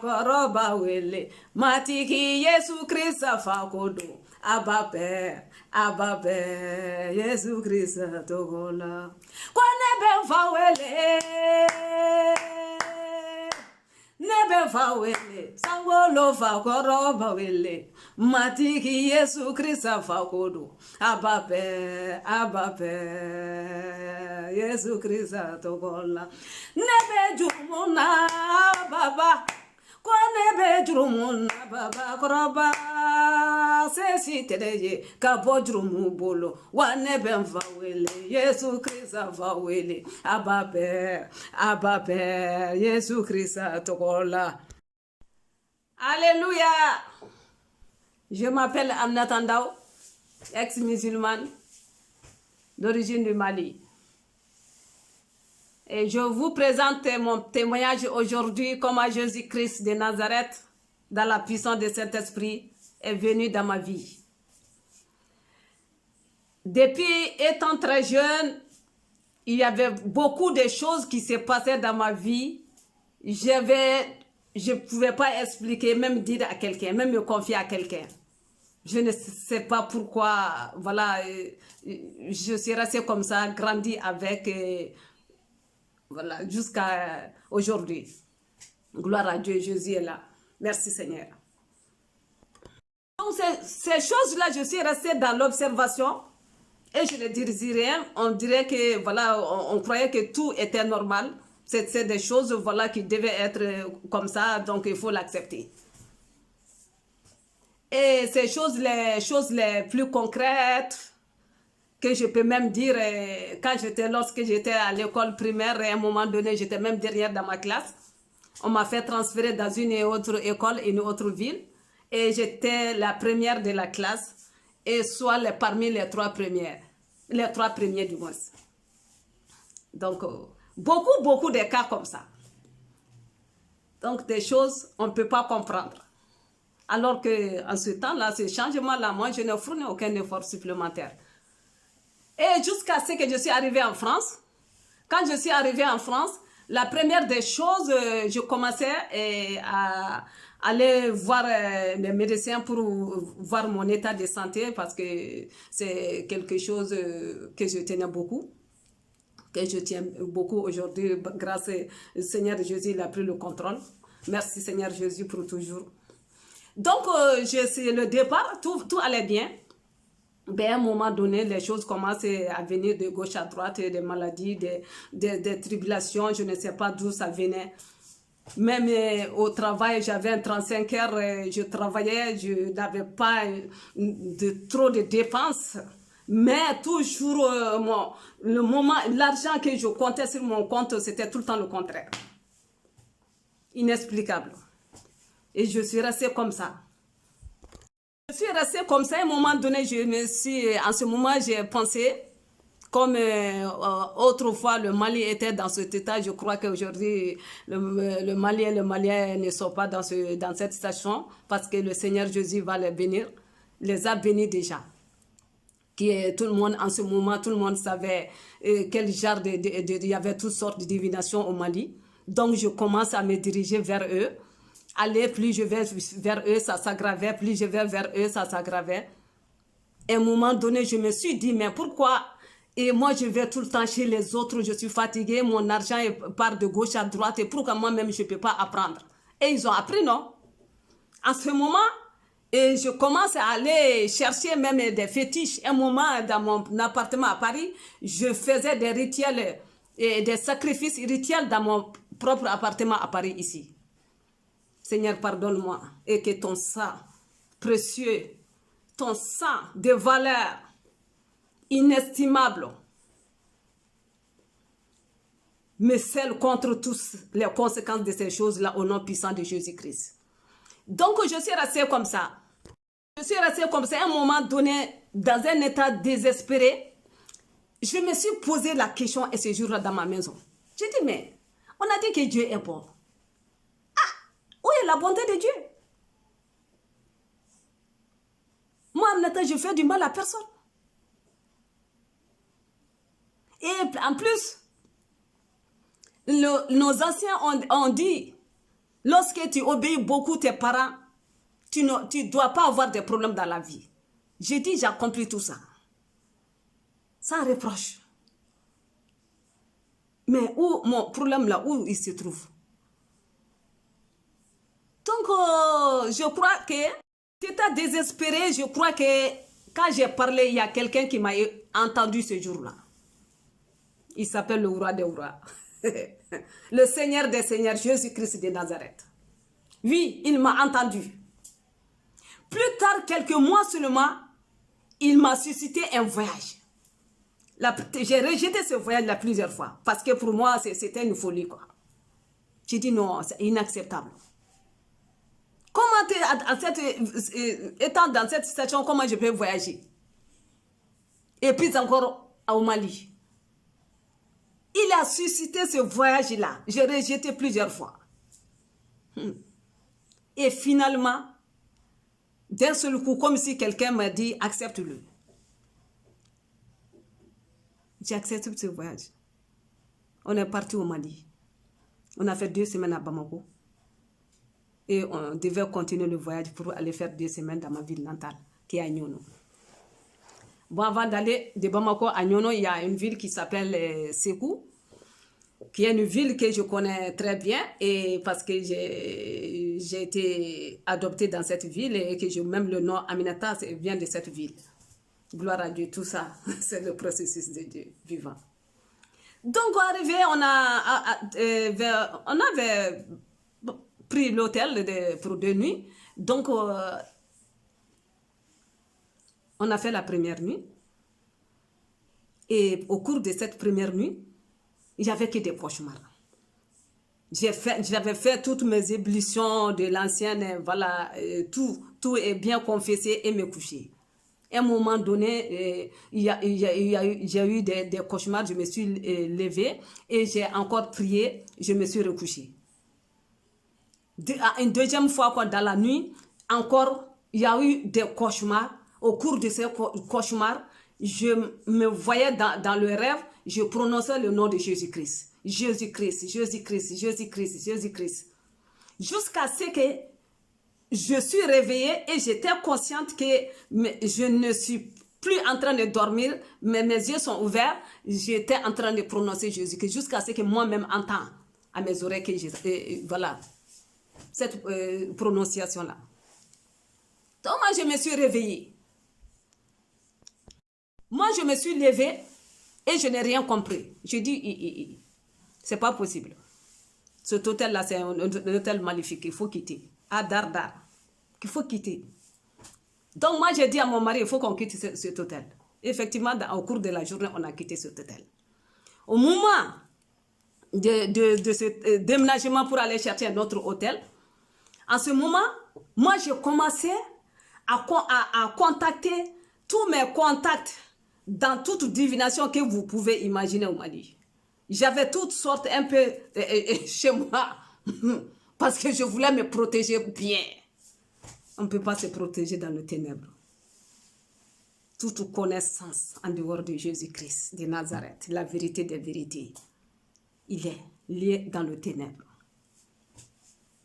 koroba wele matiki Yesu Krista fakodo ababe Yesu Krista togola kone ben fa wele nebe fa wele sangolo fa koroba wele matiki Yesu Krista fakodo ababe Yesu Krista togola nebe jumuna baba kone be jurumuna baba koroba sesi tereje ka bo jurumu bolo wa nebe mva wele Yesu Krista va wele ababe Yesu Krista togola. Alléluia. Je m'appelle Aminata Ndao, ex-musulmane d'origine du Mali. Et je vous présente mon témoignage aujourd'hui, comment Jésus-Christ de Nazareth, dans la puissance de cet esprit, est venu dans ma vie. Depuis étant très jeune, il y avait beaucoup de choses qui se passaient dans ma vie. Je ne pouvais pas expliquer, même dire à quelqu'un, même me confier à quelqu'un. Je ne sais pas pourquoi, voilà, je suis restée comme ça, grandi avec... Voilà, jusqu'à aujourd'hui. Gloire à Dieu, Jésus est là. Merci Seigneur. Donc ces choses-là, je suis restée dans l'observation et je ne dirais rien. On dirait que, voilà, on croyait que tout était normal. C'est des choses, voilà, qui devaient être comme ça, donc il faut l'accepter. Et ces choses, les choses les plus concrètes, que je peux même dire, lorsque j'étais à l'école primaire, à un moment donné, j'étais même dernière dans ma classe. On m'a fait transférer dans une autre école, une autre ville. Et j'étais la première de la classe, et soit parmi les trois premiers du moins. Donc, beaucoup de cas comme ça. Donc, des choses, on ne peut pas comprendre. Alors qu'en ce temps-là, ce changement-là, moi, je ne fournis aucun effort supplémentaire. Et jusqu'à ce que je suis arrivée en France. Quand je suis arrivée en France, la première des choses, je commençais à aller voir les médecins pour voir mon état de santé parce que c'est quelque chose que je tenais beaucoup, que je tiens beaucoup aujourd'hui. Grâce au Seigneur Jésus, il a pris le contrôle. Merci Seigneur Jésus pour toujours. Donc, c'est le départ, tout allait bien. Ben, à un moment donné, les choses commencent à venir de gauche à droite, des maladies, des tribulations, je ne sais pas d'où ça venait. Même au travail, j'avais un 35 heures, je travaillais, je n'avais pas trop de dépenses. Mais toujours, l'argent que je comptais sur mon compte, c'était tout le temps le contraire. Inexplicable. Et je suis restée comme ça. Je suis restée comme ça, à un moment donné, en ce moment, j'ai pensé, comme autrefois le Mali était dans cet état, je crois qu'aujourd'hui, le Mali et le Malien ne sont pas dans cette situation, parce que le Seigneur Jésus va les bénir, les a bénis déjà. Tout le monde, en ce moment, tout le monde savait quel genre il y avait toutes sortes de divinations au Mali. Donc, je commence à me diriger vers eux. Aller, plus je vais vers eux, ça s'aggravait. Plus je vais vers eux, ça s'aggravait. À un moment donné, je me suis dit, mais pourquoi? Et moi, je vais tout le temps chez les autres, je suis fatiguée, mon argent part de gauche à droite, et pourquoi moi-même, je ne peux pas apprendre? Et ils ont appris, non? En ce moment, et je commence à aller chercher même des fétiches. Un moment, dans mon appartement à Paris, je faisais des rituels, et des sacrifices rituels dans mon propre appartement à Paris, ici. Seigneur, pardonne-moi et que ton sang précieux, ton sang de valeur inestimable me scelle contre toutes les conséquences de ces choses-là au nom puissant de Jésus-Christ. Donc, je suis restée comme ça. Je suis restée comme ça à un moment donné, dans un état désespéré. Je me suis posé la question et ce jour-là dans ma maison. J'ai dit, mais on a dit que Dieu est bon. Où est la bonté de Dieu? Moi, je fais du mal à personne. Et en plus, nos anciens ont dit, Lorsque tu obéis beaucoup tes parents, tu ne dois pas avoir de problèmes dans la vie. J'ai dit, j'ai accompli tout ça. Sans reproche. Mais où mon problème là, où il se trouve? Donc, je crois que tu étais désespéré. Je crois que quand j'ai parlé, il y a quelqu'un qui m'a entendu ce jour-là. Il s'appelle le roi des rois. Le Seigneur des seigneurs, Jésus-Christ de Nazareth. Oui, il m'a entendu. Plus tard, quelques mois seulement, il m'a suscité un voyage. J'ai rejeté ce voyage-là plusieurs fois. Parce que pour moi, c'était une folie, quoi. J'ai dit non, c'est inacceptable. Comment, étant dans cette situation, comment je peux voyager? Et puis encore au Mali. Il a suscité ce voyage-là. J'ai rejeté plusieurs fois. Et finalement, d'un seul coup, comme si quelqu'un m'a dit, accepte-le. J'ai accepté ce voyage. On est parti au Mali. On a fait 2 semaines à Bamako. Et on devait continuer le voyage pour aller faire 2 semaines dans ma ville natale, qui est à Nyono. Bon, avant d'aller de Bamako à Nyono, il y a une ville qui s'appelle Sékou, qui est une ville que je connais très bien, et parce que j'ai été adoptée dans cette ville et que même le nom Aminata vient de cette ville. Gloire à Dieu, tout ça, c'est le processus de Dieu vivant. Donc, arrivé, on avait pris l'hôtel pour 2 nuits. Donc, on a fait la première nuit. Et au cours de cette première nuit, il n'y avait que des cauchemars. J'avais fait toutes mes ébullitions de l'ancienne, voilà, tout est bien confessé et me coucher. À un moment donné, j'ai eu des cauchemars, je me suis levée et j'ai encore prié, je me suis recouchée. Une deuxième fois, dans la nuit, encore, il y a eu des cauchemars. Au cours de ces cauchemars, je me voyais dans le rêve, je prononçais le nom de Jésus-Christ. Jésus-Christ, Jésus-Christ, Jésus-Christ, Jésus-Christ. Jusqu'à ce que je suis réveillée et j'étais consciente que je ne suis plus en train de dormir, mais mes yeux sont ouverts. J'étais en train de prononcer Jésus-Christ jusqu'à ce que moi-même entende à mes oreilles que voilà, cette prononciation-là. Donc moi, je me suis réveillée. Moi, je me suis levée et je n'ai rien compris. Je dis, c'est pas possible. Cet hôtel-là, c'est un hôtel magnifique, il faut quitter. À Dardar, qu'il faut quitter. Donc moi, j'ai dit à mon mari, il faut qu'on quitte cet hôtel. Effectivement, au cours de la journée, on a quitté cet hôtel. Au moment de ce déménagement pour aller chercher un autre hôtel, en ce moment, moi, j'ai commencé à contacter tous mes contacts dans toute divination que vous pouvez imaginer au Mali. J'avais toutes sortes un peu chez moi parce que je voulais me protéger bien. On ne peut pas se protéger dans le ténèbre. Toute connaissance en dehors de Jésus-Christ de Nazareth, la vérité des vérités, il est lié dans le ténèbre.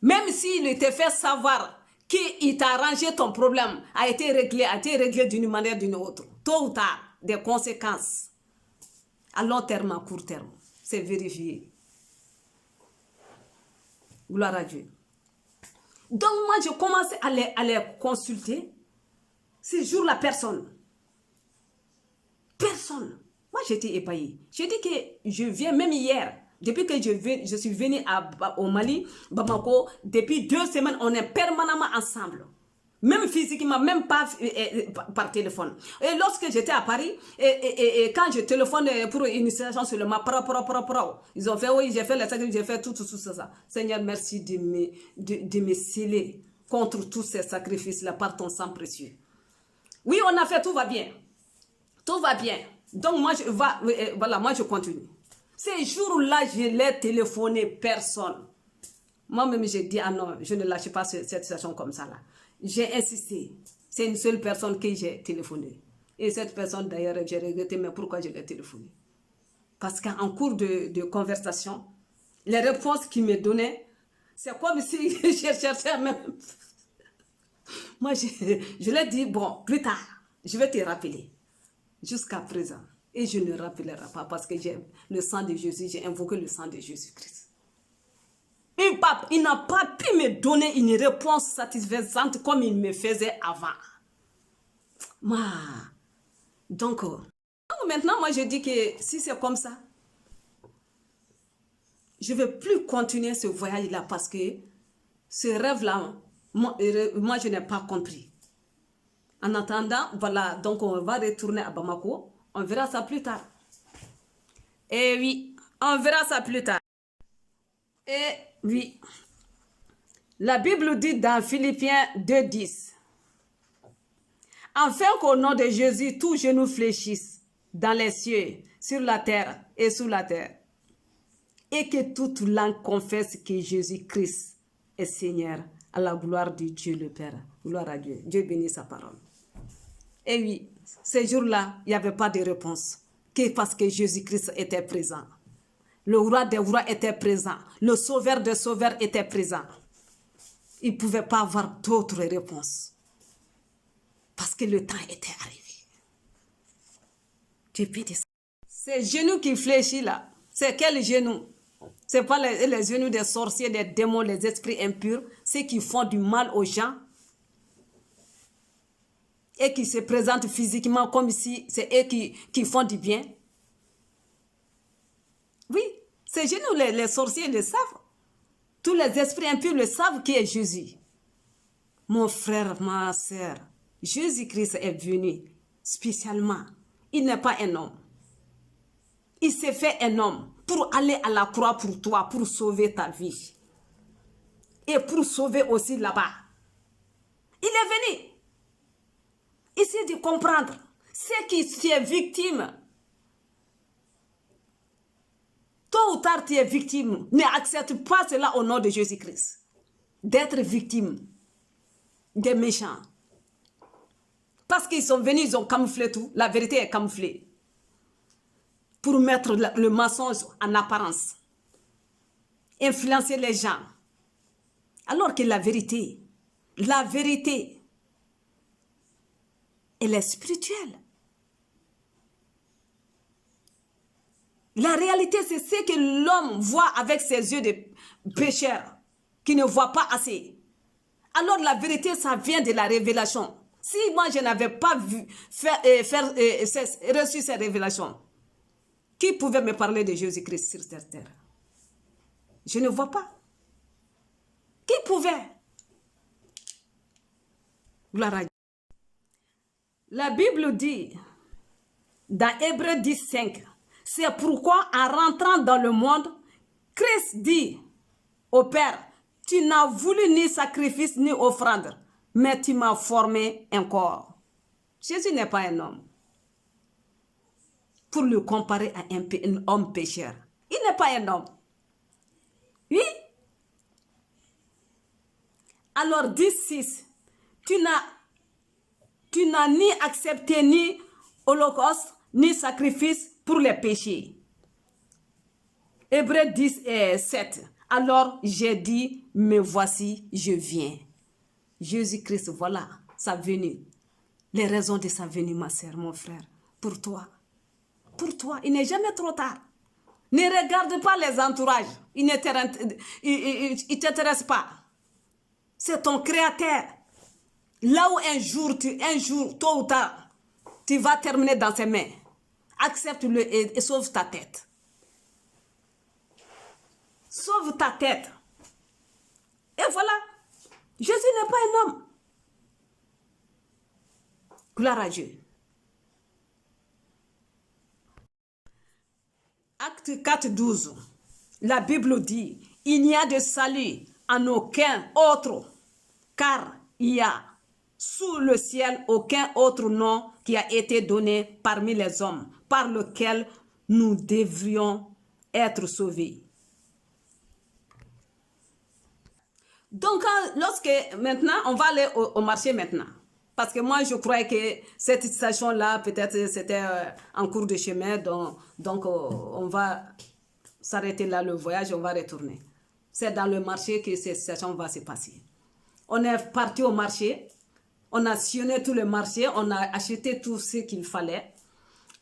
Même s'il te fait savoir qu'il t'a arrangé ton problème, a été réglé d'une manière ou d'une autre, tôt ou tard, des conséquences, à long terme, à court terme, c'est vérifié. Gloire à Dieu. Donc moi, je commence à les consulter. Ce jour-là, personne. Personne. Moi, j'étais ébahie. J'ai dit que je viens, même hier, depuis que je suis venue au Mali, Bamako, depuis 2 semaines, on est permanemment ensemble. Même physiquement, même pas par téléphone. Et lorsque j'étais à Paris, et quand je téléphone pour une situation sur le map, ils ont fait, oui, j'ai fait les sacrifices, j'ai fait tout ça. Seigneur, merci de me sceller contre tous ces sacrifices-là par ton sang précieux. Oui, on a fait, tout va bien. Tout va bien. Donc, moi, moi, je continue. Ces jours-là, je l'ai téléphoné, personne. Moi-même, j'ai dit, ah non, je ne lâche pas cette situation comme ça là. J'ai insisté. C'est une seule personne que j'ai téléphoné. Et cette personne, d'ailleurs, j'ai regretté, mais pourquoi je l'ai téléphoné? Parce qu'en cours de conversation, les réponses qu'il me donnait, C'est comme si je cherchais même. Moi, je l'ai dit, bon, plus tard, je vais te rappeler. Jusqu'à présent. Et je ne rappellerai pas parce que j'ai le sang de Jésus, j'ai invoqué le sang de Jésus-Christ. Il n'a pas pu me donner une réponse satisfaisante comme il me faisait avant. Donc, maintenant, moi, je dis que si c'est comme ça, je ne vais plus continuer ce voyage-là parce que ce rêve-là, moi, je n'ai pas compris. En attendant, voilà, donc on va retourner à Bamako. On verra ça plus tard. Et oui, on verra ça plus tard. Et oui, la Bible dit dans Philippiens 2:10, afin qu'au nom de Jésus, tous genoux fléchissent dans les cieux, sur la terre et sous la terre, et que toute langue confesse que Jésus-Christ est Seigneur, à la gloire de Dieu le Père. Gloire à Dieu. Dieu bénit sa parole. Et oui, ces jours-là, il n'y avait pas de réponse, que parce que Jésus-Christ était présent. Le roi des rois était présent. Le sauveur des sauveurs était présent. Il ne pouvait pas avoir d'autres réponses. Parce que le temps était arrivé. Tu peux dire ça. Ces genoux qui fléchissent là, c'est quels genoux? Ce n'est pas les genoux des sorciers, des démons, les esprits impurs, ceux qui font du mal aux gens et qui se présentent physiquement comme si c'est eux qui font du bien. Oui, ces genoux, les sorciers le savent. Tous les esprits impurs le savent qui est Jésus. Mon frère, ma soeur, Jésus-Christ est venu spécialement. Il n'est pas un homme. Il s'est fait un homme pour aller à la croix pour toi, pour sauver ta vie. Et pour sauver aussi là-bas. Il est venu. Essaye de comprendre. Ceux qui sont victimes, tôt ou tard tu es victime. N'accepte pas cela au nom de Jésus-Christ. D'être victime des méchants. Parce qu'ils sont venus, ils ont camouflé tout. La vérité est camouflée. Pour mettre le mensonge en apparence. Influencer les gens. Alors que la vérité, elle est spirituelle. La réalité, c'est ce que l'homme voit avec ses yeux de pécheur, qui ne voit pas assez. Alors la vérité, ça vient de la révélation. Si moi, je n'avais pas reçu ces révélations, qui pouvait me parler de Jésus-Christ sur cette terre? Je ne vois pas. Qui pouvait? Gloire à Dieu. La Bible dit, dans Hébreux 10:5, c'est pourquoi en rentrant dans le monde, Christ dit au Père, tu n'as voulu ni sacrifice ni offrande, mais tu m'as formé un corps. Jésus n'est pas un homme. Pour le comparer à un homme pécheur. Il n'est pas un homme. Oui. Alors 10:6, tu n'as ni accepté ni holocauste, ni sacrifice pour les péchés. Hébreux 10:7. Alors j'ai dit, me voici, je viens. Jésus-Christ, voilà sa venue. Les raisons de sa venue, ma soeur, mon frère, pour toi. Pour toi, il n'est jamais trop tard. Ne regarde pas les entourages. Il ne t'intéresse pas. C'est ton créateur. Là où un jour, tôt ou tard, tu vas terminer dans ses mains. Accepte-le et sauve ta tête. Sauve ta tête. Et voilà. Jésus n'est pas un homme. Gloire à Dieu. Acte 4:12. La Bible dit, il n'y a de salut en aucun autre, car il y a sous le ciel aucun autre nom qui a été donné parmi les hommes, par lequel nous devrions être sauvés. Donc, maintenant, on va aller au marché maintenant. Parce que moi, je croyais que cette station-là, peut-être c'était en cours de chemin. Donc on va s'arrêter là, le voyage, on va retourner. c'est dans le marché que cette situation va se passer. On est parti au marché, on a sillonné tout le marché, on a acheté tout ce qu'il fallait.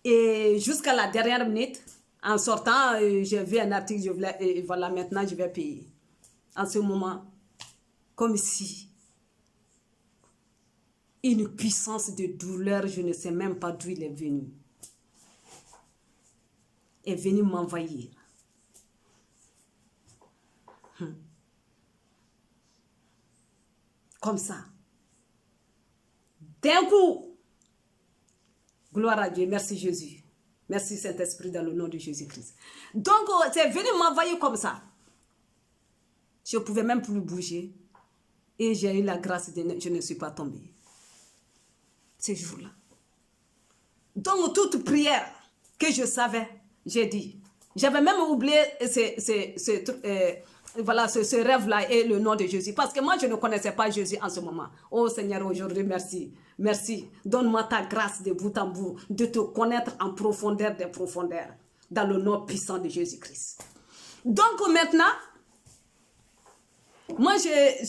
Et jusqu'à la dernière minute, en sortant, j'ai vu un article, et voilà, maintenant je vais payer. En ce moment, comme si une puissance de douleur, je ne sais même pas d'où il est venu. Est venu m'envahir. Comme ça. D'un coup, gloire à Dieu, merci Jésus. Merci Saint-Esprit dans le nom de Jésus-Christ. Donc, c'est venu m'envahir comme ça. Je ne pouvais même plus bouger. Et j'ai eu la grâce de je ne suis pas tombée. Ce jour-là. Donc, toute prière que je savais, j'ai dit. J'avais même oublié ce rêve-là et le nom de Jésus. Parce que moi, je ne connaissais pas Jésus en ce moment. Oh Seigneur, aujourd'hui, merci. Merci. Donne-moi ta grâce de bout en bout, de te connaître en profondeur des profondeurs, dans le nom puissant de Jésus-Christ. Donc maintenant, moi, je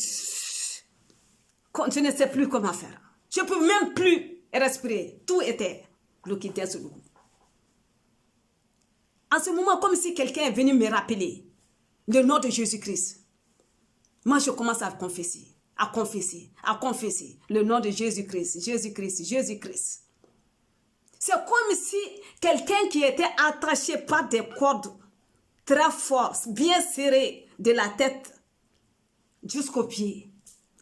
ne sais plus comment faire. Je ne peux même plus respirer. Tout était bloqué sur le coup. En ce moment, comme si quelqu'un est venu me rappeler le nom de Jésus-Christ. Moi, je commence à confesser, à confesser, à confesser le nom de Jésus-Christ, Jésus-Christ, Jésus-Christ. C'est comme si quelqu'un qui était attaché par des cordes très fortes, bien serrées de la tête jusqu'aux pieds.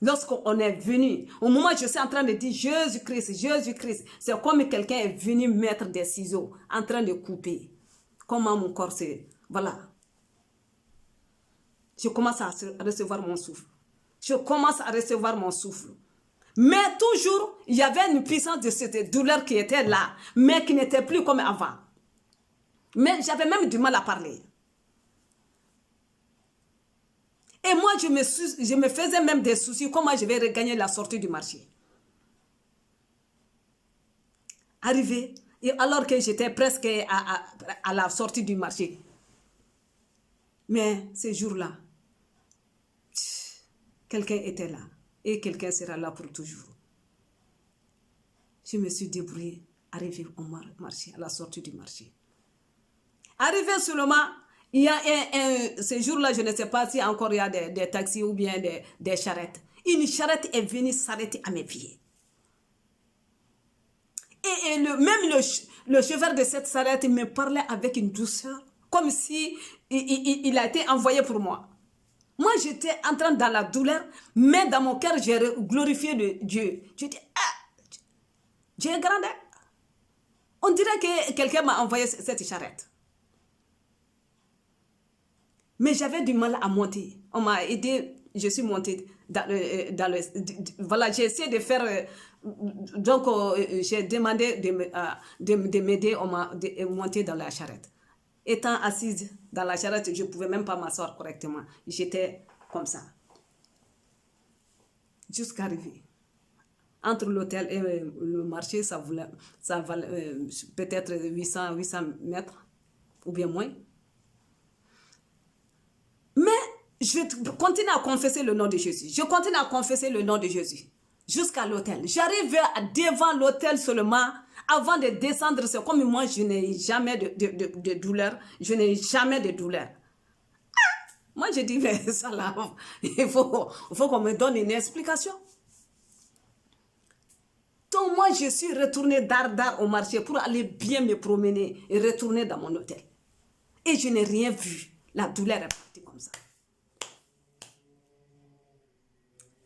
Lorsqu'on est venu, au moment où je suis en train de dire Jésus-Christ, Jésus-Christ, c'est comme quelqu'un est venu mettre des ciseaux en train de couper. Comment mon corps c'est... Voilà. Je commence à recevoir mon souffle. Je commence à recevoir mon souffle. Mais toujours, il y avait une puissance de cette douleur qui était là, mais qui n'était plus comme avant. Mais j'avais même du mal à parler. Et moi, je me faisais même des soucis, comment je vais regagner la sortie du marché. Arrivé, et alors que j'étais presque à la sortie du marché. Mais ce jour-là, quelqu'un était là. Et quelqu'un sera là pour toujours. Je me suis débrouillée, arrivée au marché, à la sortie du marché. Arrivé seulement, il y a ce jour-là, je ne sais pas si encore il y a des taxis ou bien des charrettes. Une charrette est venue s'arrêter à mes pieds. Et même le chauffeur de cette charrette me parlait avec une douceur, comme si il a été envoyé pour moi. Moi, j'étais entrant dans la douleur, mais dans mon cœur, j'ai glorifié Dieu. Je dis, ah, Dieu est grand. On dirait que quelqu'un m'a envoyé cette charrette. Mais j'avais du mal à monter. On m'a aidé, je suis montée voilà, j'ai essayé de faire... donc, j'ai demandé de m'aider, on m'a monté dans la charrette. Étant assise dans la charrette, je ne pouvais même pas m'asseoir correctement. J'étais comme ça. Jusqu'à arriver. Entre l'hôtel et le marché, ça valait peut-être 800 mètres, ou bien moins. Mais je continue à confesser le nom de Jésus. Je continue à confesser le nom de Jésus. Jusqu'à l'hôtel. J'arrive devant l'hôtel seulement. Avant de descendre, c'est comme moi, je n'ai jamais de douleur. Je n'ai jamais de douleur. Ah! Moi, je dis, mais ça là, il faut qu'on me donne une explication. Donc, moi, je suis retournée d'art au marché pour aller bien me promener et retourner dans mon hôtel. Et je n'ai rien vu. La douleur est partie comme ça.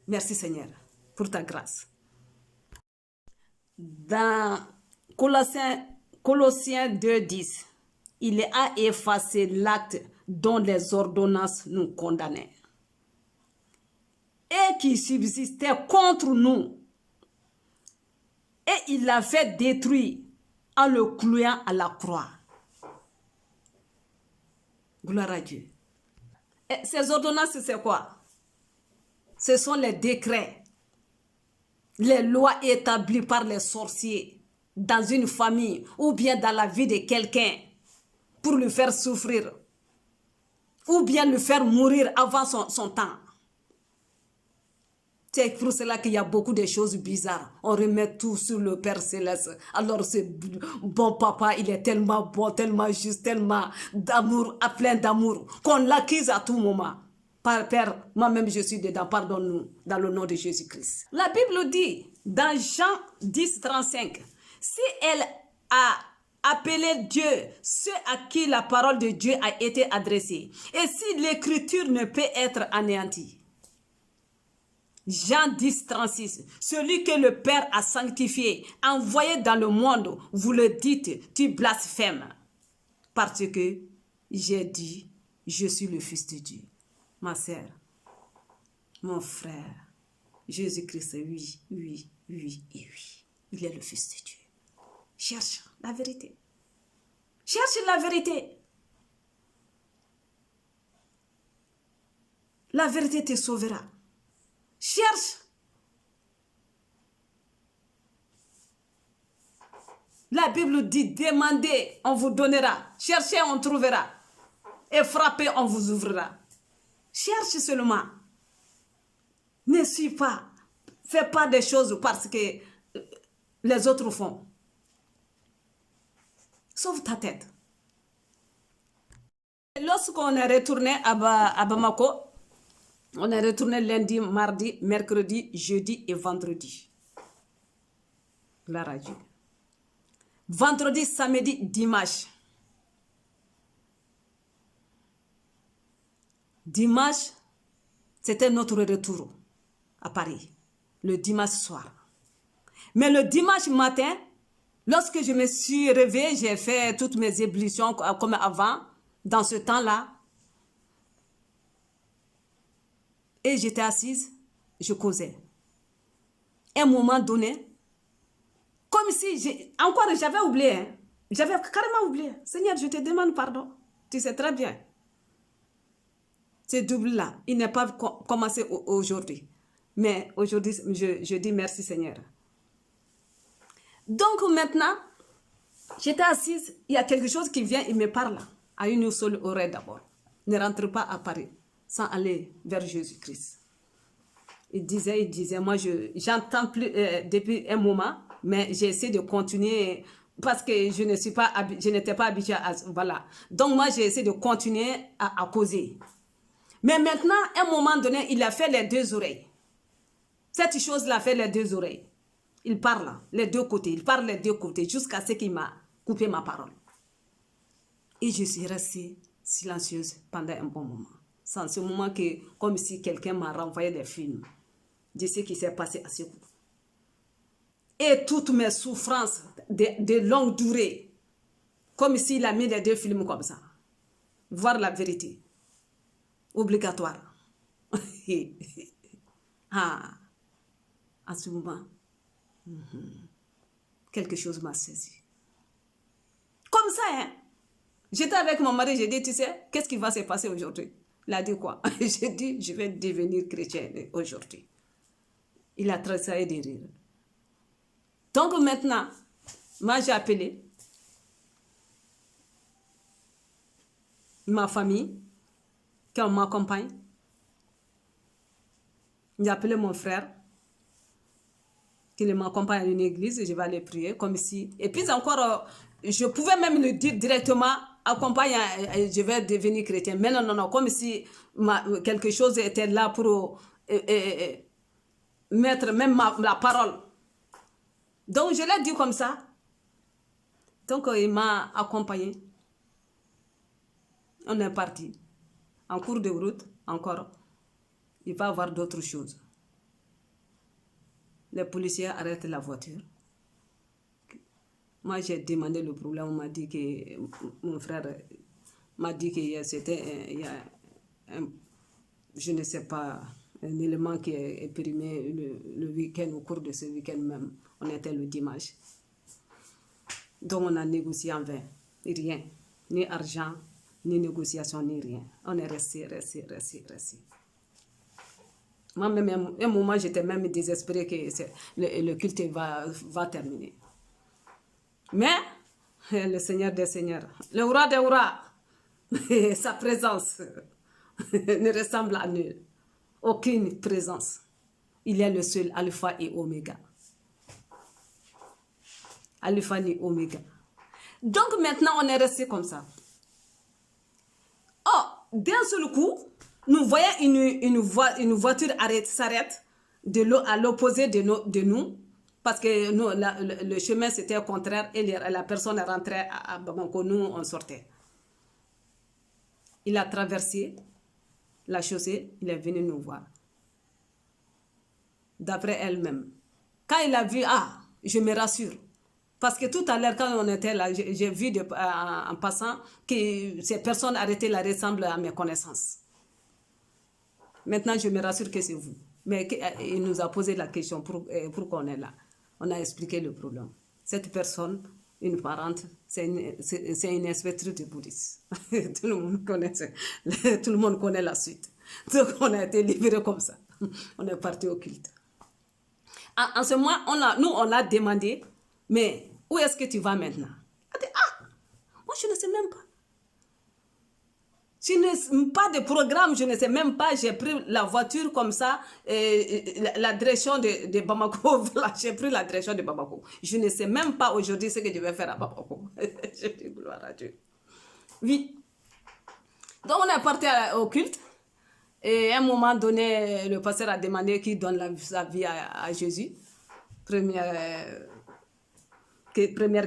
Merci Seigneur pour ta grâce. Dans Colossiens 2:10, il a effacé l'acte dont les ordonnances nous condamnaient et qui subsistait contre nous. Et il l'a fait détruire en le clouant à la croix. Gloire à Dieu. Et ces ordonnances, c'est quoi? Ce sont les décrets, les lois établies par les sorciers dans une famille ou bien dans la vie de quelqu'un pour lui faire souffrir. ou bien le faire mourir avant son temps. C'est pour cela qu'il y a beaucoup de choses bizarres. On remet tout sur le Père Céleste. Alors ce bon papa, il est tellement bon, tellement juste, tellement d'amour, plein d'amour, qu'on l'accuse à tout moment. Père, moi-même je suis dedans, pardonne-nous, dans le nom de Jésus-Christ. La Bible dit, dans Jean 10, 35, si elle a appelé Dieu, ceux à qui la parole de Dieu a été adressée, et si l'écriture ne peut être anéantie. Jean 10, 36. Celui que le Père a sanctifié, envoyé dans le monde, vous le dites, tu blasphèmes. Parce que j'ai dit, je suis le Fils de Dieu. Ma sœur, mon frère, Jésus-Christ, oui, oui, oui et oui. Il est le Fils de Dieu. Cherche la vérité. Cherche la vérité. La vérité te sauvera. Cherche. La Bible dit, demandez, on vous donnera. Cherchez, on trouvera. Et frappez, on vous ouvrira. Cherche seulement. Ne suis pas. Fais pas des choses parce que les autres font. Sauve ta tête. Lorsqu'on est retourné à Bamako, on est retourné lundi, mardi, mercredi, jeudi et vendredi. La radio. Vendredi, samedi, dimanche. Dimanche, c'était notre retour à Paris. Le dimanche soir. Mais le dimanche matin, lorsque je me suis réveillée, j'ai fait toutes mes ébullitions comme avant, dans ce temps-là. Et j'étais assise, je causais. À un moment donné, comme si j'avais oublié, hein. J'avais carrément oublié. Seigneur, je te demande pardon. Tu sais très bien. Ce double-là, il n'est pas commencé aujourd'hui. Mais aujourd'hui, je dis merci Seigneur. Donc maintenant, j'étais assise, il y a quelque chose qui vient, il me parle à une seule oreille d'abord. Ne rentre pas à Paris sans aller vers Jésus-Christ. Il disait, moi j'entends plus depuis un moment, mais j'essaie de continuer parce que je n'étais pas habituée à, voilà. Donc moi j'ai essayé de continuer à causer. Mais maintenant, à un moment donné, il a fait les deux oreilles. Cette chose-là fait les deux oreilles. Il parle les deux côtés, il parle les deux côtés jusqu'à ce qu'il m'a coupé ma parole. Et je suis restée silencieuse pendant un bon moment. C'est en ce moment que, comme si quelqu'un m'a renvoyé des films de ce qui s'est passé à ce coup. Et toutes mes souffrances de longue durée, comme s'il a mis les deux films comme ça. Voir la vérité. Obligatoire. Ah, à ce moment, quelque chose m'a saisi. Comme ça, hein. J'étais avec mon mari, j'ai dit, tu sais, qu'est-ce qui va se passer aujourd'hui? Il a dit quoi? J'ai dit, je vais devenir chrétienne aujourd'hui. Il a tressaillé de rire. Donc maintenant, moi j'ai appelé ma famille, qui m'accompagne. J'ai appelé mon frère, qui m'accompagne à une église, et je vais aller prier, comme si... Et puis encore, je pouvais même le dire directement, accompagne, je vais devenir chrétien. Mais non, comme si quelque chose était là pour mettre même la parole. Donc je l'ai dit comme ça. Donc il m'a accompagné. On est parti. En cours de route, encore, il va y avoir d'autres choses. Les policiers arrêtent la voiture. Moi, j'ai demandé le problème. On m'a dit que mon frère m'a dit que c'était je ne sais pas, un élément qui est périmé le week-end, au cours de ce week-end même. On était le dimanche. Donc, on a négocié en vain. Rien. Ni argent, ni négociation, ni rien. On est resté. Moi-même, à un moment, j'étais même désespérée que le culte va terminer. Mais, le Seigneur des Seigneurs, le roi des rois, sa présence, ne ressemble à nul. Aucune présence. Il est le seul alpha et oméga. Alpha et oméga. Donc maintenant, on est resté comme ça. Oh, d'un seul coup, nous voyons une voiture s'arrête à l'opposé de nous, parce que nous, le chemin c'était au contraire et la personne rentrait à Bamako, nous on sortait. Il a traversé la chaussée, il est venu nous voir. D'après elle-même. Quand il a vu, je me rassure. Parce que tout à l'heure, quand on était là, j'ai vu en passant que ces personnes arrêtées là ressemblent à mes connaissances. Maintenant, je me rassure que c'est vous. Mais il nous a posé la question pourquoi on est là. On a expliqué le problème. Cette personne, une parente, c'est une inspectrice de police. Tout le monde connaît la suite. Donc, on a été libérés comme ça. On est parti au culte. En ce moment, on a demandé, mais où est-ce que tu vas maintenant? Elle a dit, moi je ne sais même pas. Je n'ai pas de programme, je ne sais même pas. J'ai pris la voiture comme ça, la direction de Bamako. Voilà, j'ai pris la direction de Bamako. Je ne sais même pas aujourd'hui ce que je vais faire à Bamako. Je dis gloire à Dieu. Oui. Donc on est parti au culte. Et à un moment donné, le pasteur a demandé qui donne sa vie à Jésus. Première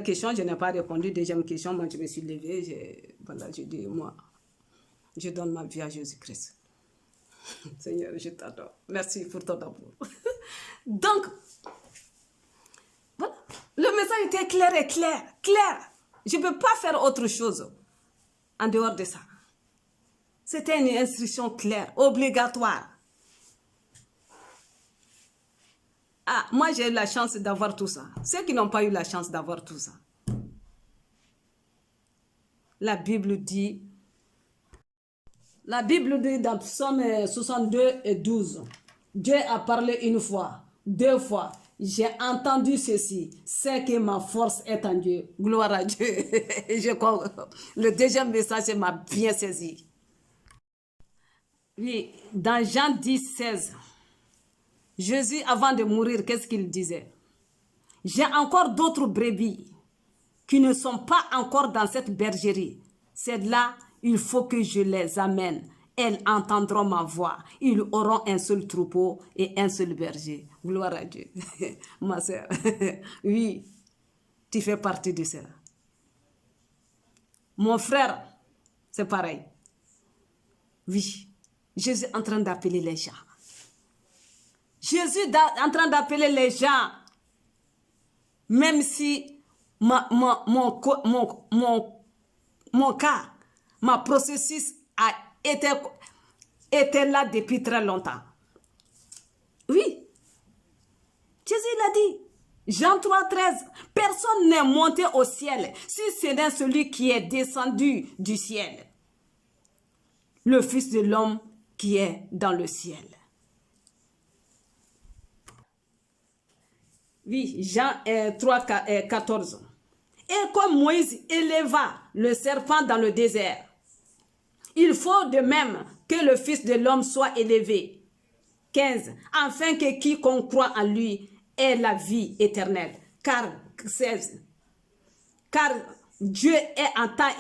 question, je n'ai pas répondu. Deuxième question, moi je me suis levée. J'ai dit, moi, je donne ma vie à Jésus-Christ. Seigneur, je t'adore. Merci pour ton amour. Donc, voilà. Le message était clair et clair. Je ne peux pas faire autre chose en dehors de ça. C'était une instruction claire, obligatoire. Moi j'ai eu la chance d'avoir tout ça. Ceux qui n'ont pas eu la chance d'avoir tout ça. La Bible dit dans Psaume 62 et 12, Dieu a parlé une fois, deux fois, j'ai entendu ceci, c'est que ma force est en Dieu. Gloire à Dieu. Le deuxième message m'a bien saisi. Oui, dans Jean 10, 16, Jésus, avant de mourir, qu'est-ce qu'il disait? J'ai encore d'autres brebis qui ne sont pas encore dans cette bergerie. C'est là, il faut que je les amène. Elles entendront ma voix. Ils auront un seul troupeau et un seul berger. Gloire à Dieu. Ma sœur, oui, tu fais partie de cela. Mon frère, c'est pareil. Oui. Jésus est en train d'appeler les gens. Jésus est en train d'appeler les gens. Même si mon cas, ma processus a été là depuis très longtemps. Oui. Jésus l'a dit. Jean 3, 13. Personne n'est monté au ciel si ce n'est celui qui est descendu du ciel. Le Fils de l'homme qui est dans le ciel. Oui, Jean 3, 14. Et comme Moïse éleva le serpent dans le désert, il faut de même que le Fils de l'homme soit élevé. 15. Afin que quiconque croit en lui ait la vie éternelle. Car 16. Car Dieu a tant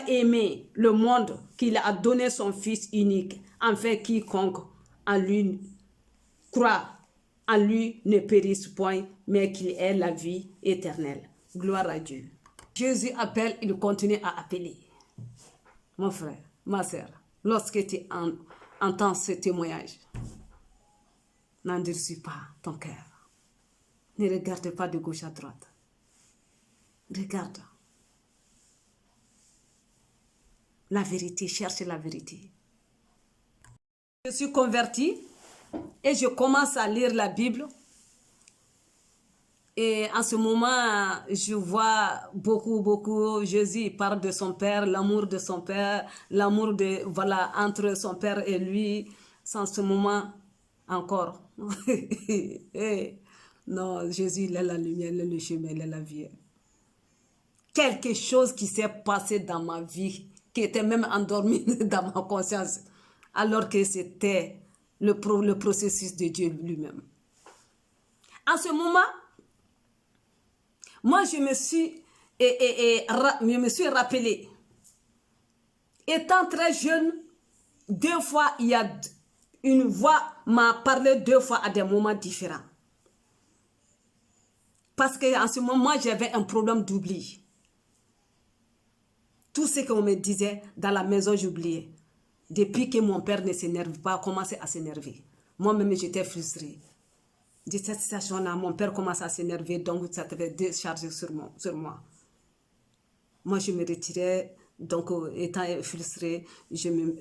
aimé le monde qu'il a donné son Fils unique, afin quiconque en lui croit en lui ne périsse point, mais qu'il ait la vie éternelle. Gloire à Dieu. Jésus appelle, il continue à appeler. Mon frère, ma soeur, lorsque tu entends ce témoignage, n'endurcis pas ton cœur. Ne regarde pas de gauche à droite. Regarde. La vérité, cherche la vérité. Je suis convertie et je commence à lire la Bible. Et en ce moment, je vois beaucoup, Jésus parle de son Père, l'amour de son Père, l'amour entre son Père et lui. En ce moment, encore. Non, Jésus, il est la lumière, il est le chemin, il est la vie. Quelque chose qui s'est passé dans ma vie qui était même endormi dans ma conscience, alors que c'était le processus de Dieu lui-même. En ce moment, moi, je me suis rappelé, étant très jeune, 2 fois, il y a une voix m'a parlé 2 fois à des moments différents. Parce qu'en ce moment, j'avais un problème d'oubli. Tout ce qu'on me disait dans la maison, j'oubliais. Depuis que mon père ne s'énerve pas, commençait à s'énerver. Moi-même, j'étais frustrée. De cette situation-là, mon père commence à s'énerver, donc ça devait décharger sur moi. Moi, je me retirais, donc étant frustrée, je me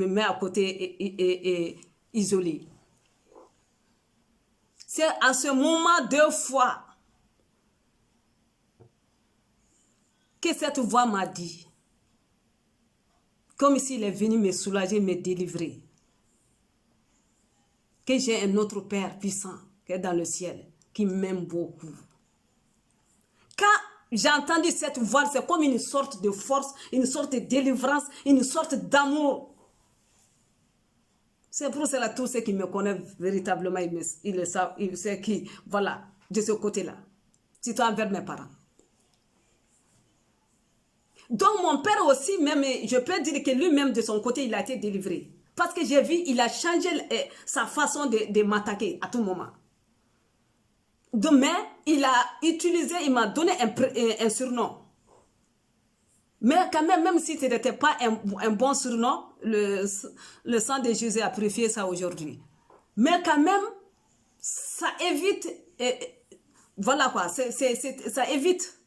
mets à côté et isolée. C'est à ce moment 2 fois que cette voix m'a dit, comme s'il est venu me soulager, me délivrer, que j'ai un autre Père puissant qui est dans le ciel, qui m'aime beaucoup. Quand j'ai entendu cette voix, c'est comme une sorte de force, une sorte de délivrance, une sorte d'amour. C'est pour cela, tous ceux qui me connaissent véritablement, ils le savent, ils savent qui, voilà, de ce côté-là. Surtout envers mes parents. Donc mon père aussi, même, je peux dire que lui-même de son côté, il a été délivré. Parce que j'ai vu, il a changé sa façon de m'attaquer à tout moment. Mais il a utilisé, il m'a donné un surnom. Mais quand même, même si ce n'était pas un bon surnom, le sang de Jésus a purifié ça aujourd'hui. Mais quand même, ça évite, voilà quoi, ça évite.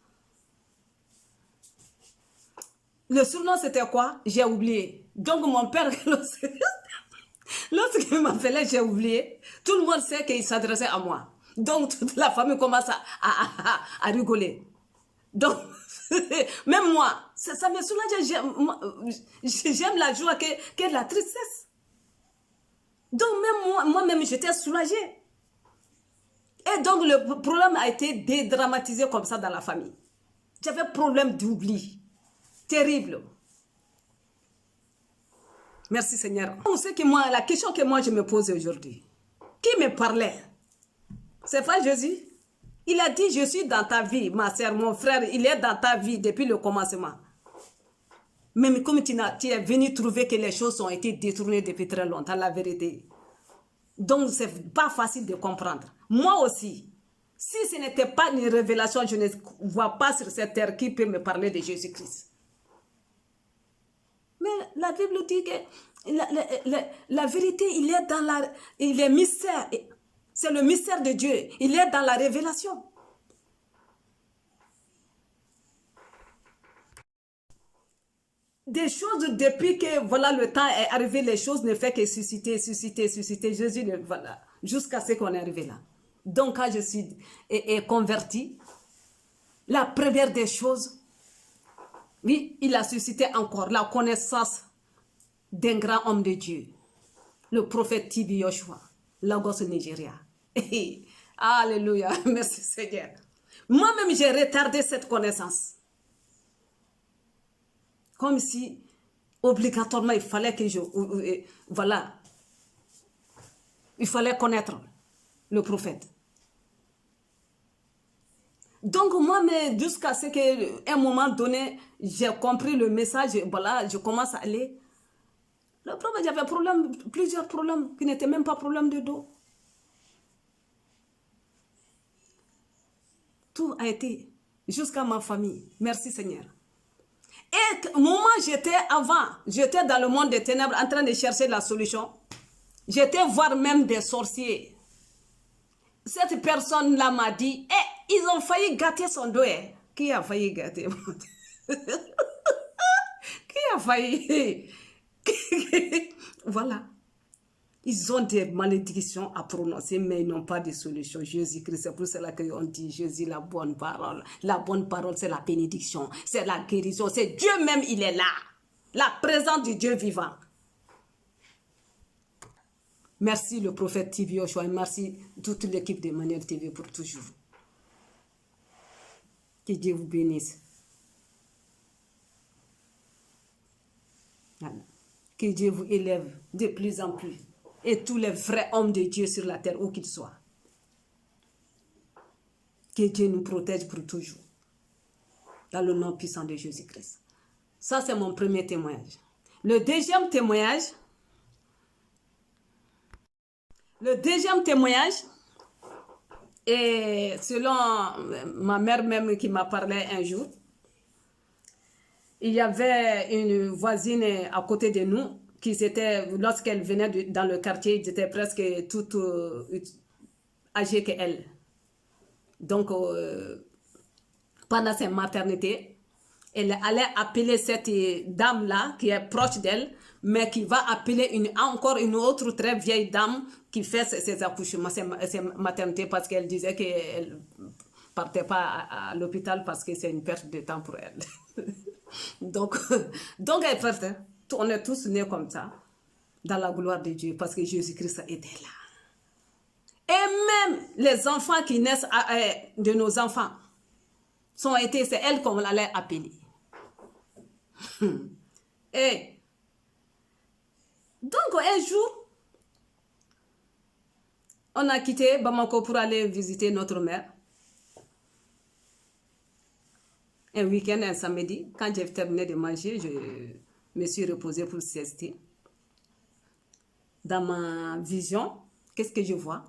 Le surnom c'était quoi? J'ai oublié. Donc mon père, lorsqu'il m'appelait, j'ai oublié. Tout le monde sait qu'il s'adressait à moi. Donc toute la famille commence à rigoler. Donc, même moi, ça me soulage. J'aime la joie que la tristesse. Donc même moi-même, j'étais soulagée. Et donc le problème a été dédramatisé comme ça dans la famille. J'avais problème d'oubli. Terrible. Merci Seigneur. On sait que moi, la question que moi je me pose aujourd'hui, qui me parlait? C'est pas Jésus. Il a dit, je suis dans ta vie, ma soeur, mon frère, il est dans ta vie depuis le commencement. Même comme tu es venu trouver que les choses ont été détournées depuis très longtemps, la vérité. Donc, c'est pas facile de comprendre. Moi aussi, si ce n'était pas une révélation, je ne vois pas sur cette terre qui peut me parler de Jésus-Christ. Mais la Bible dit que la vérité, il est mystère. C'est le mystère de Dieu. Il est dans la révélation. Des choses, depuis que voilà, le temps est arrivé, les choses ne font que susciter. Jésus, voilà, jusqu'à ce qu'on est arrivé là. Donc, quand je suis converti, la première des choses, oui, il a suscité encore la connaissance d'un grand homme de Dieu, le prophète Tibi Yoshua, Lagos Nigeria. Alléluia, merci Seigneur. Moi-même, j'ai retardé cette connaissance. Comme si, obligatoirement, il fallait que voilà, il fallait connaître le prophète. Donc moi, mais jusqu'à ce qu'à un moment donné, j'ai compris le message, voilà, je commence à aller. Le problème, j'avais plusieurs problèmes qui n'étaient même pas problème de dos. Tout a été jusqu'à ma famille. Merci Seigneur. Et au moment où j'étais dans le monde des ténèbres en train de chercher la solution. J'étais voir même des sorciers. Cette personne-là m'a dit, ils ont failli gâter son dos. Qui a failli gâter? Qui a failli? Voilà. Ils ont des malédictions à prononcer, mais ils n'ont pas de solution. Jésus-Christ, c'est pour cela qu'on dit Jésus, la bonne parole. La bonne parole, c'est la bénédiction, c'est la guérison. C'est Dieu même, il est là. La présence du Dieu vivant. Merci le prophète Tibi Yoshua et merci toute l'équipe de Emmanuel TV pour toujours. Que Dieu vous bénisse. Voilà. Que Dieu vous élève de plus en plus. Et tous les vrais hommes de Dieu sur la terre, où qu'ils soient. Que Dieu nous protège pour toujours. Dans le nom puissant de Jésus-Christ. Ça, c'est mon premier témoignage. Le deuxième témoignage, et selon ma mère même qui m'a parlé un jour, il y avait une voisine à côté de nous qui était, lorsqu'elle venait dans le quartier, ils étaient presque toutes âgées qu'elle. Donc, pendant sa maternité, elle allait appeler cette dame-là qui est proche d'elle, mais qui va appeler encore une autre très vieille dame qui fait ses accouchements, ses maternités, parce qu'elle disait qu'elle ne partait pas à l'hôpital parce que c'est une perte de temps pour elle. donc elle partait. On est tous nés comme ça, dans la gloire de Dieu, parce que Jésus-Christ était là. Et même les enfants qui naissent de nos enfants, c'est elle qu'on allait appeler. Et donc un jour, on a quitté Bamako pour aller visiter notre mère. Un week-end, un samedi, quand j'ai terminé de manger, je me suis reposée pour siester. Dans ma vision, qu'est-ce que je vois?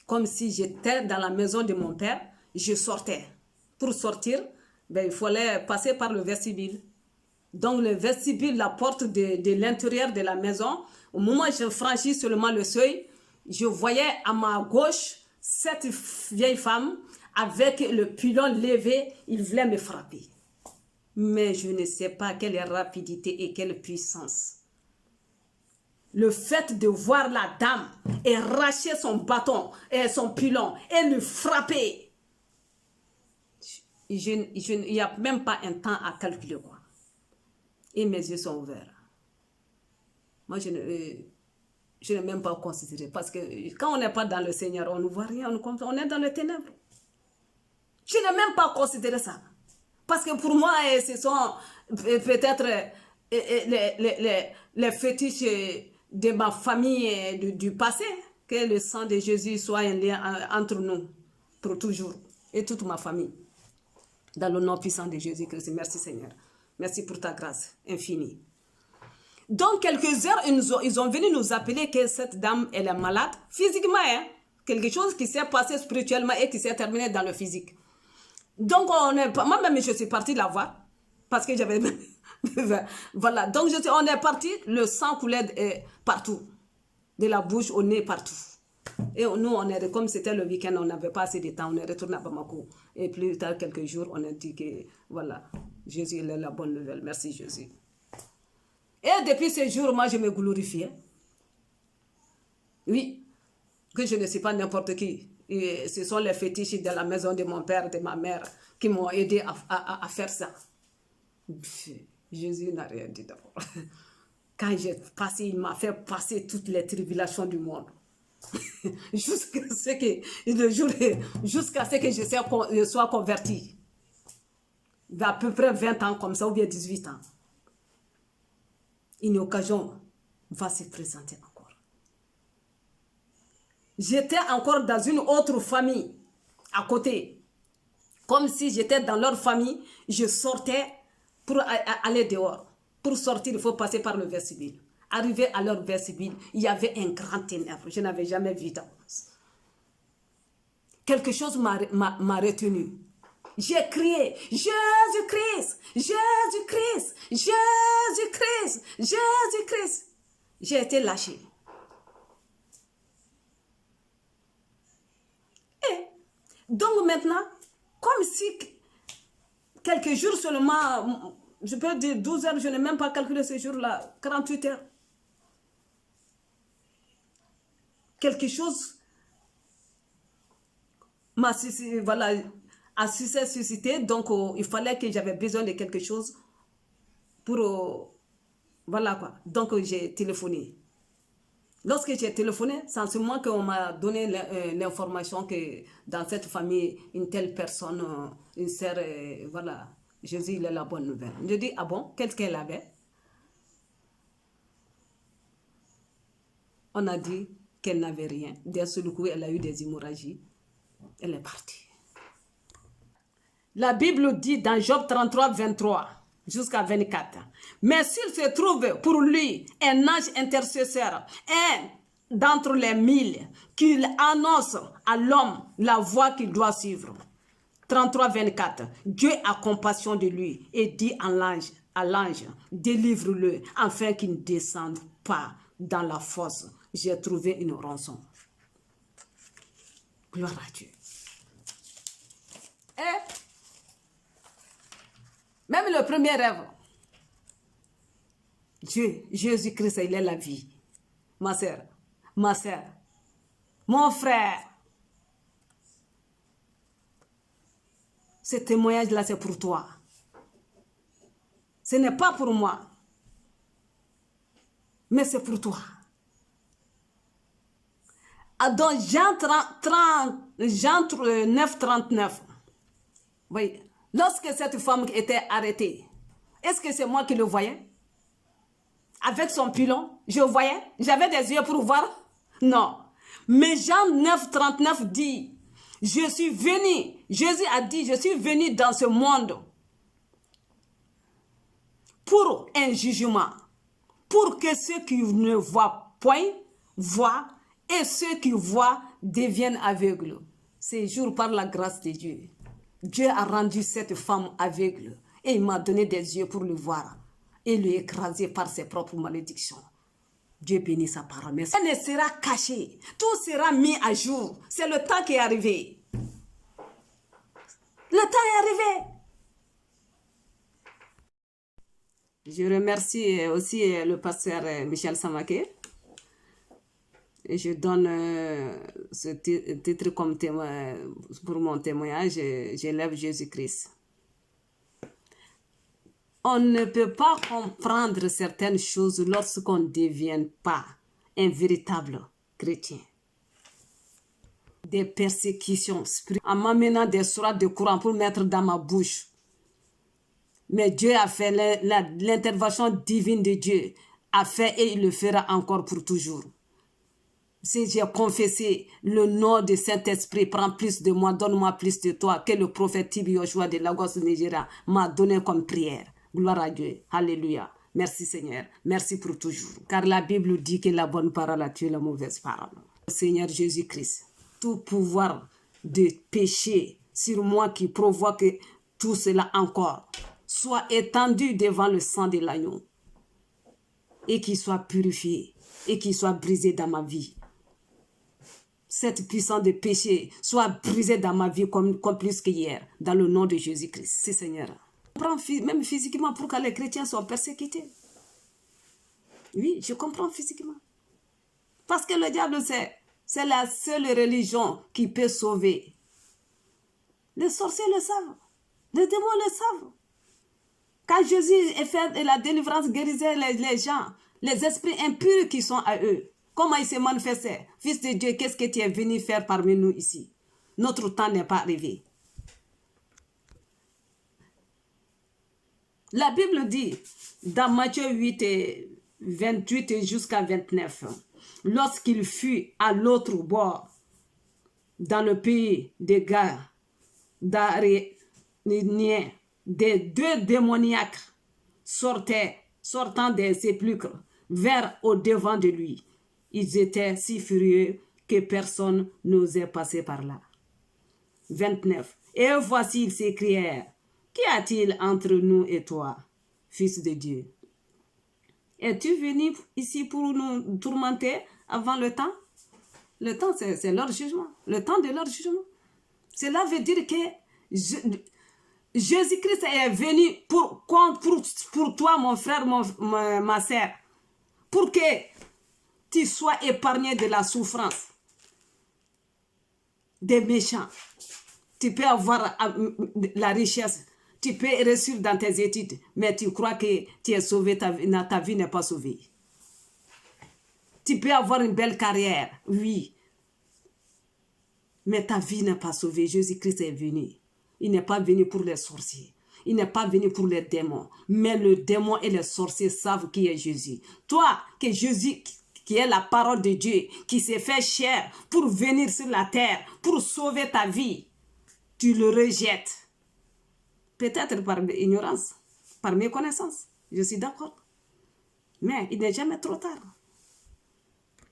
Comme si j'étais dans la maison de mon père, je sortais. Pour sortir, il fallait passer par le vestibule. Donc le vestibule, la porte de l'intérieur de la maison, au moment où je franchis seulement le seuil, je voyais à ma gauche cette vieille femme avec le pilon levé, il voulait me frapper. Mais je ne sais pas quelle rapidité et quelle puissance. Le fait de voir la dame et arracher son bâton et son pilon et le frapper, il n'y a même pas un temps à calculer, quoi. Et mes yeux sont ouverts. Moi, je n'ai même pas considéré. Parce que quand on n'est pas dans le Seigneur, on ne voit rien, on est dans les ténèbres. Je n'ai même pas considéré ça. Parce que pour moi, ce sont peut-être les fétiches de ma famille du passé. Que le sang de Jésus soit un lien entre nous pour toujours. Et toute ma famille. Dans le nom puissant de Jésus-Christ. Merci Seigneur. Merci pour ta grâce infinie. Donc, quelques heures, ils ont venu nous appeler que cette dame, elle est malade physiquement. Hein? Quelque chose qui s'est passé spirituellement et qui s'est terminé dans le physique. Donc, moi-même, je suis partie la voir. Parce que j'avais... voilà. Donc, on est parti. Le sang coulait partout. De la bouche au nez, partout. Et nous, comme c'était le week-end, on n'avait pas assez de temps. On est retourné à Bamako. Et plus tard, quelques jours, on a dit que, voilà, Jésus est la bonne nouvelle. Merci, Jésus. Et depuis ce jour, moi, je me glorifiais. Oui, que je ne suis pas n'importe qui. Et ce sont les fétiches de la maison de mon père, de ma mère, qui m'ont aidé à faire ça. Jésus n'a rien dit d'abord. Quand j'ai passé, il m'a fait passer toutes les tribulations du monde. Jusqu'à ce que je sois converti. À peu près 20 ans comme ça, ou bien 18 ans. Une occasion va se présenter encore. J'étais encore dans une autre famille à côté. Comme si j'étais dans leur famille, je sortais pour aller dehors. Pour sortir, il faut passer par le vestibule. Arrivé à leur vestibule, il y avait un grand ténèbre. Je n'avais jamais vu d'avance. Quelque chose m'a retenu. J'ai crié, Jésus-Christ, Jésus-Christ, Jésus-Christ, Jésus-Christ. J'ai été lâchée. Et donc maintenant, comme si quelques jours seulement, je peux dire 12 heures, je n'ai même pas calculé ce jour-là, 48 heures. Quelque chose m'a suscité, donc il fallait que j'avais besoin de quelque chose pour, voilà quoi. Donc j'ai téléphoné. Lorsque j'ai téléphoné, c'est en ce moment qu'on m'a donné l'information que dans cette famille, une telle personne, une sœur, voilà, Jésus, il est la bonne nouvelle. Je dis, ah bon, qu'est-ce qu'elle avait? On a dit qu'elle n'avait rien. D'un seul coup, elle a eu des hémorragies. Elle est partie. La Bible dit dans Job 33, 23 jusqu'à 24. Mais s'il se trouve pour lui un ange intercesseur, un d'entre les 1000, qu'il annonce à l'homme la voie qu'il doit suivre. 33, 24. Dieu a compassion de lui et dit à l'ange, délivre-le afin qu'il ne descende pas dans la fosse. J'ai trouvé une rançon. Gloire à Dieu. Et même le premier rêve, Dieu, Jésus-Christ, il est la vie. Ma soeur, mon frère, ce témoignage-là, c'est pour toi. Ce n'est pas pour moi, mais c'est pour toi. Dans Jean 9, 39, oui, lorsque cette femme était arrêtée, est-ce que c'est moi qui le voyais? Avec son pilon, je voyais? J'avais des yeux pour voir? Non. Mais Jean 9, 39 dit, je suis venu, Jésus a dit, je suis venu dans ce monde pour un jugement, pour que ceux qui ne voient point voient, et ceux qui voient deviennent aveugles. C'est jour par la grâce de Dieu. Dieu a rendu cette femme aveugle et il m'a donné des yeux pour le voir et le écraser par ses propres malédictions. Dieu bénit sa parole. Mais ça ne sera caché. Tout sera mis à jour. C'est le temps qui est arrivé. Le temps est arrivé. Je remercie aussi le pasteur Michel Samaké. Et je donne ce titre comme témoin pour mon témoignage. J'élève Jésus-Christ. On ne peut pas comprendre certaines choses lorsqu'on ne devient pas un véritable chrétien. Des persécutions spirituelles, en m'amenant des sourates de Coran pour mettre dans ma bouche. Mais Dieu a fait l'intervention divine de Dieu, a fait et il le fera encore pour toujours. Si j'ai confessé le nom du Saint-Esprit, prends plus de moi, donne-moi plus de toi, que le prophète Tibi Yoshua de Lagos Nigeria m'a donné comme prière. Gloire à Dieu. Alléluia. Merci Seigneur. Merci pour toujours. Car la Bible dit que la bonne parole a tué la mauvaise parole. Seigneur Jésus-Christ, tout pouvoir de péché sur moi qui provoque tout cela encore, soit étendu devant le sang de l'agneau et qu'il soit purifié et qu'il soit brisé dans ma vie. Cette puissance de péché soit brisée dans ma vie comme plus qu'hier, dans le nom de Jésus-Christ. C'est Seigneur. Je comprends même physiquement pourquoi les chrétiens sont persécutés. Oui, je comprends physiquement. Parce que le diable, c'est la seule religion qui peut sauver. Les sorciers le savent. Les démons le savent. Quand Jésus a fait la délivrance, guérisait les gens, les esprits impurs qui sont à eux, comment ils se manifestaient? Fils de Dieu, qu'est-ce que tu es venu faire parmi nous ici? Notre temps n'est pas arrivé. La Bible dit, dans Matthieu 8, et 28 jusqu'à 29, lorsqu'il fut à l'autre bord, dans le pays des Gars, d'Aréniens, des deux démoniaques sortant des sépulcres, vinrent au devant de lui. Ils étaient si furieux que personne n'osait passer par là. 29. Et voici, ils s'écrièrent, qu'y a-t-il entre nous et toi, fils de Dieu? Es-tu venu ici pour nous tourmenter avant le temps? Le temps, c'est leur jugement. Le temps de leur jugement. Cela veut dire que Jésus-Christ est venu pour toi, mon frère, ma sœur, pour que tu sois épargné de la souffrance des méchants. Tu peux avoir la richesse, tu peux réussir dans tes études, mais tu crois que tu es sauvé, ta vie n'est pas sauvée. Tu peux avoir une belle carrière, oui, mais ta vie n'est pas sauvée. Jésus-Christ est venu. Il n'est pas venu pour les sorciers. Il n'est pas venu pour les démons. Mais le démon et les sorciers savent qui est Jésus. Toi, que Jésus qui est la parole de Dieu, qui s'est fait chair pour venir sur la terre, pour sauver ta vie, tu le rejettes. Peut-être par ignorance, par méconnaissance, je suis d'accord. Mais il n'est jamais trop tard.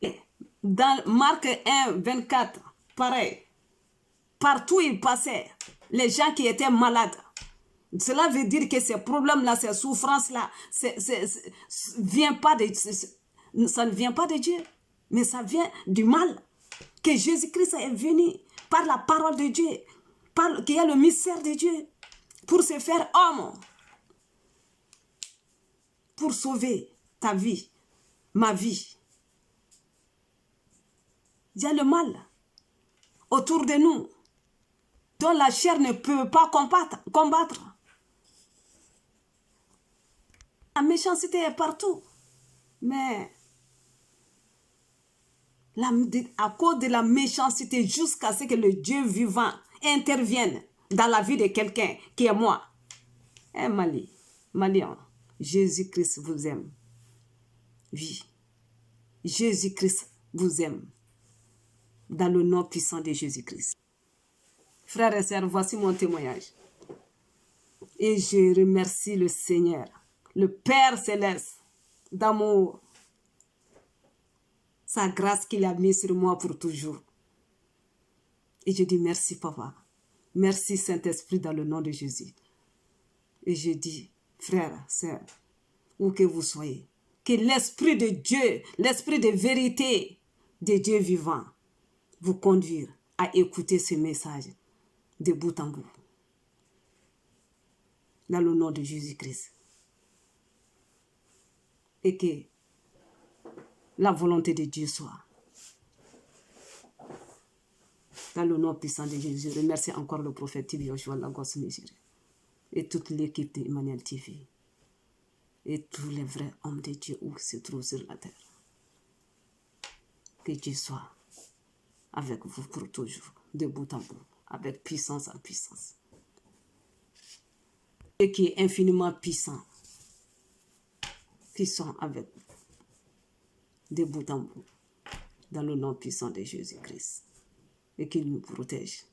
Et dans Marc 1, 24, pareil, partout il passait, les gens qui étaient malades, cela veut dire que ces problèmes-là, ces souffrances-là, ça ne vient pas de Dieu, mais ça vient du mal. Que Jésus-Christ est venu par la parole de Dieu, qui est le mystère de Dieu, pour se faire homme, pour sauver ta vie, ma vie. Il y a le mal autour de nous, dont la chair ne peut pas combattre. La méchanceté est partout. Mais à cause de la méchanceté, jusqu'à ce que le Dieu vivant intervienne dans la vie de quelqu'un qui est moi. Eh Malien, Jésus-Christ vous aime. Oui, Jésus-Christ vous aime. Dans le nom puissant de Jésus-Christ. Frères et sœurs, voici mon témoignage. Et je remercie le Seigneur, le Père Céleste, d'amour, sa grâce qu'il a mise sur moi pour toujours. Et je dis merci, Papa. Merci, Saint-Esprit, dans le nom de Jésus. Et je dis, frères, sœurs, où que vous soyez, que l'Esprit de Dieu, l'Esprit de vérité de Dieu vivant, vous conduire à écouter ce message de bout en bout. Dans le nom de Jésus-Christ. Et que la volonté de Dieu soit. Dans le nom puissant de Jésus, je remercie encore le prophète Tibi Joshua Lagos Nigeria et toute l'équipe de Emmanuel TV et tous les vrais hommes de Dieu où se trouvent sur la terre. Que Dieu soit avec vous pour toujours, de bout en bout, avec puissance en puissance. Et qui est infiniment puissant avec vous, de bout en bout, dans le nom puissant de Jésus-Christ, et qu'il nous protège